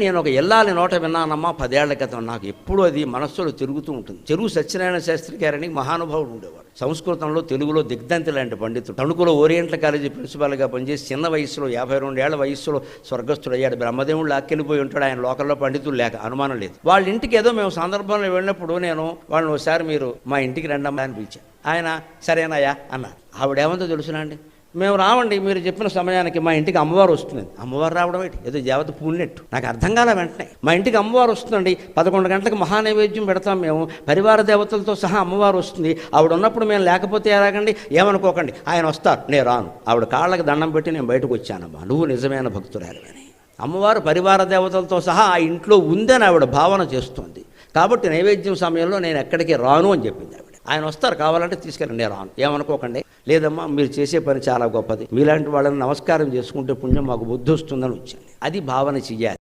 నేను ఒక ఎల్లాలి నోట విన్నానమ్మా 10 ఏళ్ల క్రితం. నాకు ఎప్పుడూ అది మనస్సులో తిరుగుతూ ఉంటుంది. చెరువు సత్యనారాయణ శాస్త్రి గారని మహానుభావుడు ఉండేవాడు. సంస్కృతంలో తెలుగులో దిగ్ధంతి లాంటి పండితుడు. తణుకులో ఓరియంటల్ కాలేజీ ప్రిన్సిపాల్గా పనిచేసి చిన్న వయసులో 52 ఏళ్ల వయసులో స్వర్గస్థుడయ్యాడు. బ్రహ్మదేవుడు లాక్కెళ్ళిపోయి ఉంటాడు. ఆయన లోకల్లో పండితులు లేక అనుమానం లేదు. వాళ్ళ ఇంటికి ఏదో మేము సందర్భంలో వెళ్ళినప్పుడు నేను వాళ్ళని ఒకసారి మీరు మా ఇంటికి రండమ్మా అని పిలిచాను. ఆయన సరేనాయా అన్నారు. ఆవిడేమంతో తెలుసునా అండి, మేము రావండి, మీరు చెప్పిన సమయానికి మా ఇంటికి అమ్మవారు వస్తుంది. అమ్మవారు రావడం ఏంటి, ఏదో దేవత పూలినట్టు. నాకు అర్థం కాలే. వెంటనే మా ఇంటికి అమ్మవారు వస్తుందండి, 11 గంటలకు మహానైవేద్యం పెడతాం మేము, పరివార దేవతలతో సహా అమ్మవారు వస్తుంది. ఆవిడ ఉన్నప్పుడు మేము లేకపోతే ఎలాగండి, ఏమనుకోకండి, ఆయన వస్తారు, నేను రాను. ఆవిడ కాళ్ళకి దండం పెట్టి నేను బయటకు వచ్చానమ్మా, నువ్వు నిజమైన భక్తురాలివని. అమ్మవారు పరివార దేవతలతో సహా ఆ ఇంట్లో ఉందని ఆవిడ భావన చేస్తుంది. కాబట్టి నైవేద్యం సమయంలో నేను ఎక్కడికి రాను అని చెప్పింది ఆవిడ. ఆయన వస్తారు, కావాలంటే తీసుకెళ్ళండి, నేను రాను, ఏమనుకోకండి. లేదమ్మా, మీరు చేసే పని చాలా గొప్పది, మీలాంటి వాళ్ళని నమస్కారం చేసుకుంటే పుణ్యం మాకు బుద్ధి వస్తుందని వచ్చింది. అది భావన చెయ్యాలి.